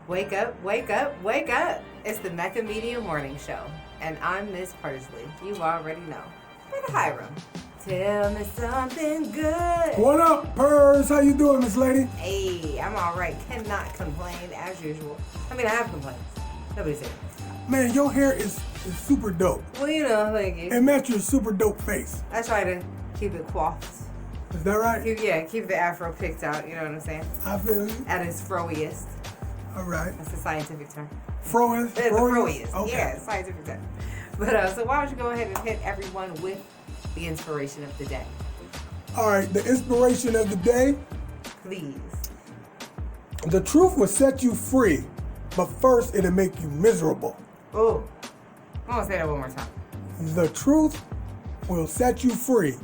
Wake up, wake up, wake up. It's the Mecca Media Morning Show. And I'm Miss Pursley. You already know. For the Hiram. Tell me something good. What up, Purrs? How you doing, Miss Lady? Hey, I'm all right. Cannot complain as usual. I mean, I have complaints. Nobody's saying Man, your hair is super dope. Well, you know, thank you. It matches your super dope face. I try to keep it coiffed. Is that right? Keep the afro picked out. You know what I'm saying? I feel you. At its froiest. All right. That's a scientific term. Froest? The froiest. Okay. Yeah, scientific term. But so why don't you go ahead and hit everyone with the inspiration of the day? All right. The inspiration of the day. Please. The truth will set you free, but first it'll make you miserable. Oh, I'm gonna say that one more time. The truth will set you free,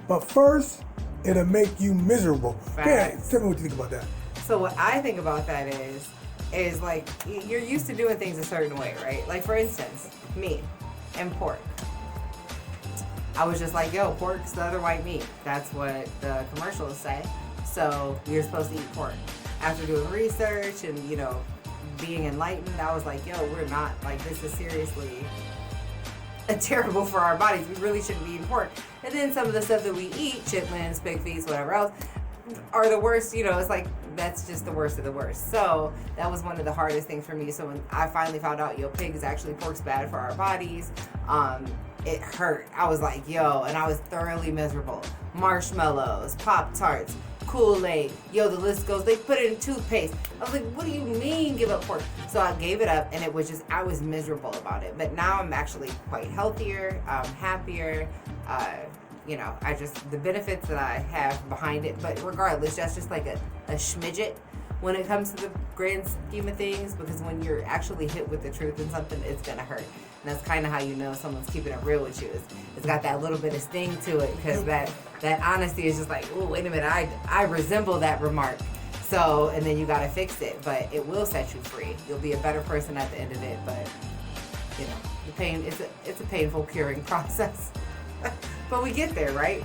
but first it'll make you miserable. Yeah, tell me what you think about that. So what I think about that is like you're used to doing things a certain way, right? Like for instance, me and pork. I was just like, yo, pork's the other white meat. That's what the commercials say. So you're supposed to eat pork. After doing research and, you know, being enlightened, I was like, yo, we're not, like, this is seriously terrible for our bodies. We really shouldn't be eating pork. And then some of the stuff that we eat, chitlins, pig feet, whatever else, are the worst. You know, it's like, that's just the worst of the worst. So that was one of the hardest things for me. So when I finally found out, yo, pork's bad for our bodies, it hurt. I was like, yo, and I was thoroughly miserable. Marshmallows, Pop-Tarts, Kool-Aid, yo, the list goes. They put it in toothpaste. I was like, what do you mean give up pork? So I gave it up, and it was just, I was miserable about it. But now I'm actually quite healthier, happier. You know, the benefits that I have behind it. But regardless, that's just like a smidget when it comes to the grand scheme of things, because when you're actually hit with the truth in something, it's gonna hurt. And that's kind of how you know someone's keeping it real with you. It's got that little bit of sting to it, because that honesty is just like, oh, wait a minute, I resemble that remark. So, and then you gotta fix it, but it will set you free. You'll be a better person at the end of it, but you know, the pain, it's a painful curing process. But we get there, right?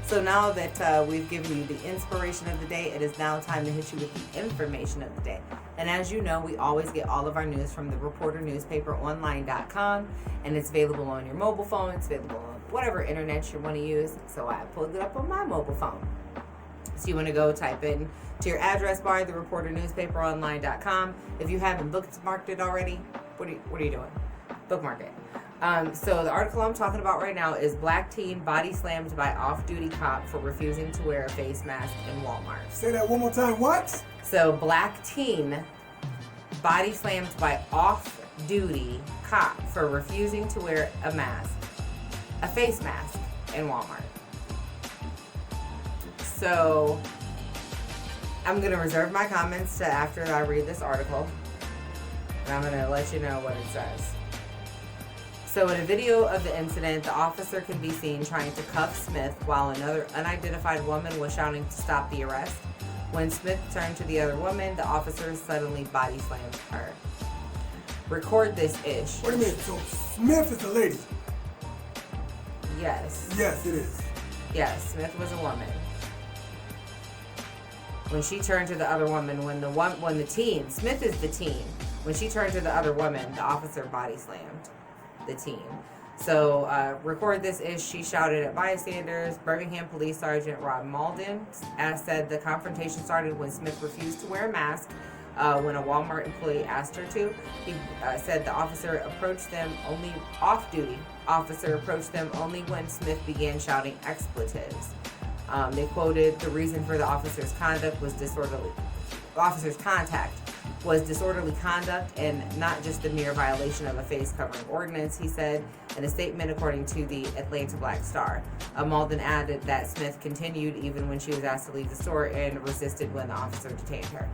So now that we've given you the inspiration of the day, it is now time to hit you with the information of the day. And as you know, we always get all of our news from the reporternewspaperonline.com, and it's available on your mobile phone. It's available on whatever internet you want to use. So I pulled it up on my mobile phone. So you want to go type in to your address bar, the reporternewspaperonline.com. If you haven't bookmarked it already, what are you doing? Bookmark it. So the article I'm talking about right now is Black Teen Body Slammed by Off-Duty Cop for Refusing to Wear a Face Mask in Walmart. Say that one more time. What? So Black Teen Body Slammed by Off-Duty Cop for refusing to wear a face mask in Walmart. So I'm going to reserve my comments to after I read this article, and I'm going to let you know what it says. So in a video of the incident, the officer can be seen trying to cuff Smith while another unidentified woman was shouting to stop the arrest. When Smith turned to the other woman, the officer suddenly body slammed her. Record this ish. Wait a minute, so Smith is a lady? Yes. Yes, it is. Yes, Smith was a woman. When she turned to the other woman, Smith is the teen. When she turned to the other woman, the officer body slammed the teen. So, record this ish. She shouted at bystanders. Birmingham Police Sergeant Rob Malden said the confrontation started when Smith refused to wear a mask when a Walmart employee asked her to. He said the officer approached them only off-duty. Officer approached them only when Smith began shouting expletives. They quoted the reason for the officer's contact was disorderly conduct and not just the mere violation of a face covering ordinance, he said in a statement according to the Atlanta Black Star. Malden added that Smith continued even when she was asked to leave the store and resisted when the officer detained her.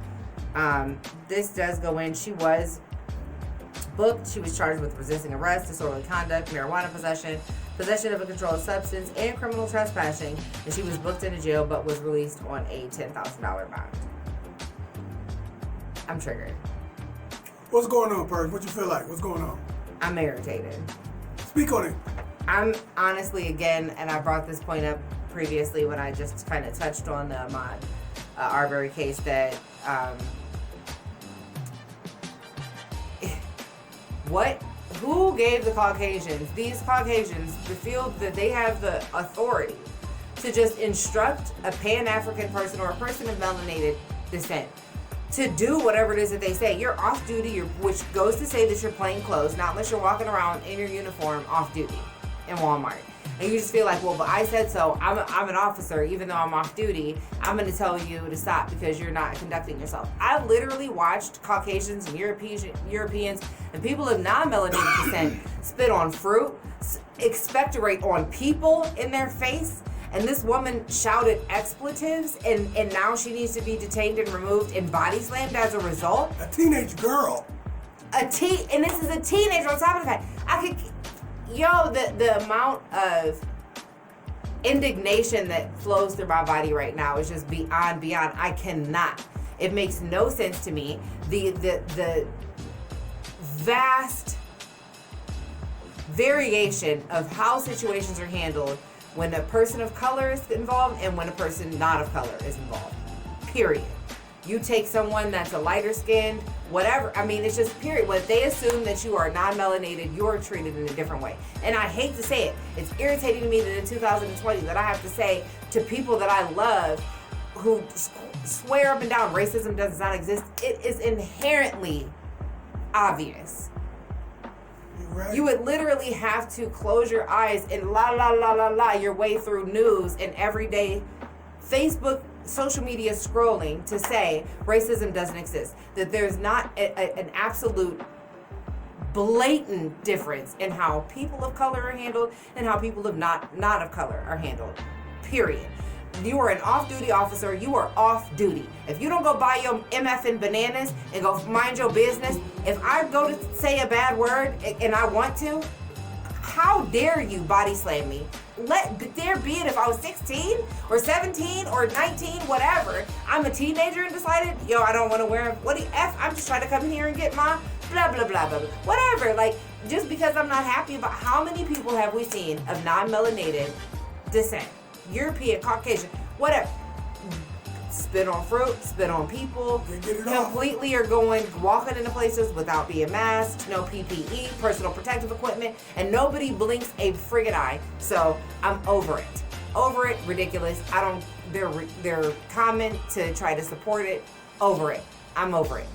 This does go in. She was booked. She was charged with resisting arrest, disorderly conduct, marijuana possession of a controlled substance, and criminal trespassing. And she was booked into jail but was released on a $10,000 bond. I'm triggered. What's going on, Purge? What you feel like? What's going on? I'm irritated. Speak on it. I'm honestly, again, and I brought this point up previously when I just kind of touched on the Ahmaud Arbery case, that who gave the these Caucasians, the feel that they have the authority to just instruct a Pan-African person or a person of melanated descent to do whatever it is that they say. You're off duty, which goes to say that you're plain clothes, not unless you're walking around in your uniform off duty in Walmart. And you just feel like, well, but I said so. I'm an officer, even though I'm off duty. I'm going to tell you to stop because you're not conducting yourself. I literally watched Caucasians and Europeans and people of non-melanated descent spit on fruit, expectorate on people in their face. And this woman shouted expletives, and now she needs to be detained and removed and body slammed as a result. A teenage girl. And this is a teenager on top of that. The amount of indignation that flows through my body right now is just beyond. I cannot. It makes no sense to me. The vast variation of how situations are handled when a person of color is involved and when a person not of color is involved. Period. You take someone that's a lighter skinned, whatever. I mean, it's just period. When they assume that you are non-melanated, you're treated in a different way. And I hate to say it. It's irritating to me that in 2020 that I have to say to people that I love who swear up and down racism does not exist. It is inherently obvious. Right. You would literally have to close your eyes and la your way through news and everyday Facebook, social media scrolling to say racism doesn't exist. That there's not an absolute blatant difference in how people of color are handled and how people of not of color are handled. Period. You are an off-duty officer. You are off duty. If you don't go buy your MFing bananas and go mind your business, if I go to say a bad word and I want to, how dare you body slam me? Dare be it if I was 16 or 17 or 19, whatever. I'm a teenager and decided, I don't want to wear, what the F, I'm just trying to come in here and get my blah, blah, blah, blah, blah. Whatever. Like, just because I'm not happy about how many people have we seen of non-melanated descent, European, Caucasian, whatever, spit on fruit, spit on people, completely are walking into places without being masked, no PPE, personal protective equipment, and nobody blinks a friggin' eye. So I'm over it. Ridiculous. Their comment to try to support it, over it. I'm over it.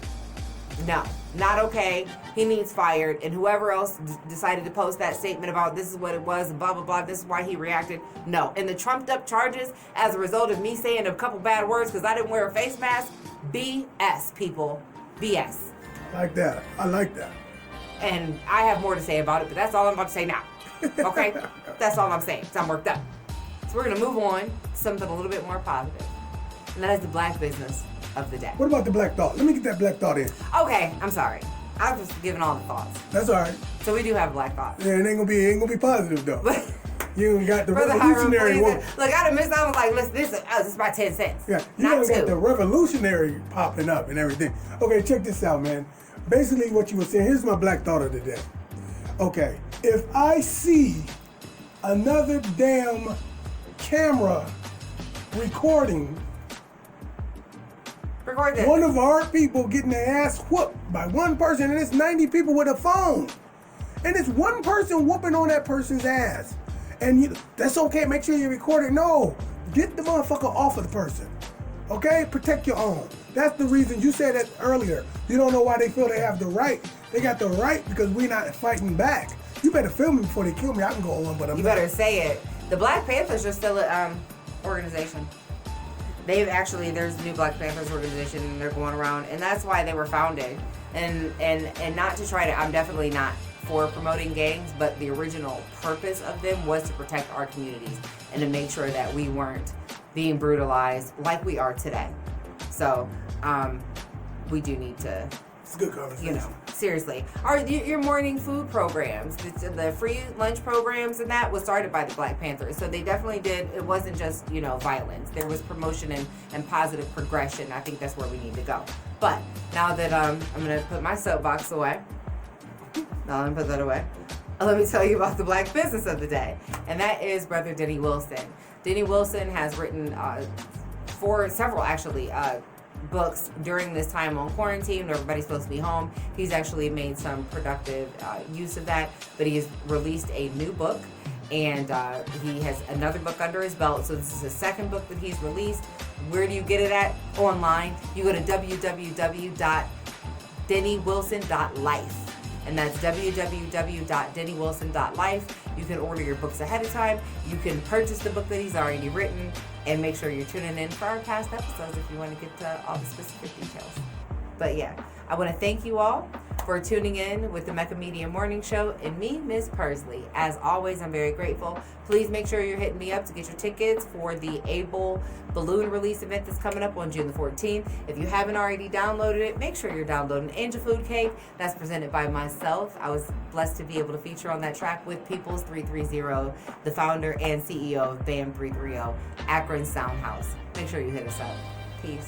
No, not okay. He needs fired. And whoever else decided to post that statement about this is what it was, blah, blah, blah, this is why he reacted. No. And the trumped up charges as a result of me saying a couple bad words because I didn't wear a face mask, BS, people. BS. I like that. And I have more to say about it, but that's all I'm about to say now. Okay? That's all I'm saying. So I'm worked up. So we're going to move on to something a little bit more positive. And that is the black business of the day. What about the black thought? Let me get that black thought in. Okay, I'm sorry. I was just giving all the thoughts. That's all right. So we do have black thoughts. Yeah, it ain't gonna be positive though. You got the Brother revolutionary one. Look, I done missed. I was like, listen, this is about 10 cents. Yeah, you not got two. the revolutionary popping up and everything. Okay, check this out, man. Basically, what you were saying. Here's my black thought of the day. Okay, if I see another damn camera recording. Record this. One of our people getting their ass whooped by one person, and it's 90 people with a phone. And it's one person whooping on that person's ass. And that's okay, make sure you record it. No, get the motherfucker off of the person. Okay? Protect your own. That's the reason you said that earlier. You don't know why they feel they have the right. They got the right because we're not fighting back. You better film me before they kill me. I can go on, but I'm You not. better say it. The Black Panthers are still an organization. There's a new Black Panthers organization and they're going around, and that's why they were founded. And not to try to, I'm definitely not for promoting gangs, but the original purpose of them was to protect our communities and to make sure that we weren't being brutalized like we are today. So, we do need to, It's a good conversation. Seriously. Your morning food programs, the free lunch programs and that was started by the Black Panthers. So they definitely did, it wasn't just, violence. There was promotion and positive progression. I think that's where we need to go. But now that I'm going to put my soapbox away, let me tell you about the black business of the day. And that is Brother Denny Wilson. Denny Wilson has written several books during this time on quarantine when everybody's supposed to be home. He's actually made some productive use of that, but he has released a new book, and he has another book under his belt. So this is the second book that he's released. Where do you get it at? Online. You go to www.dennywilson.life. And that's www.dennywilson.life. You can order your books ahead of time. You can purchase the book that he's already written. And make sure you're tuning in for our past episodes if you want to get to all the specific details. But yeah, I want to thank you all for tuning in with the Mecca Media Morning Show and me, Ms. Pursley. As always, I'm very grateful. Please make sure you're hitting me up to get your tickets for the Able balloon release event that's coming up on June the 14th. If you haven't already downloaded it, make sure you're downloading Angel Food Cake. That's presented by myself. I was blessed to be able to feature on that track with Peoples 330, the founder and CEO of BAM 330, Akron Sound House. Make sure you hit us up. Peace.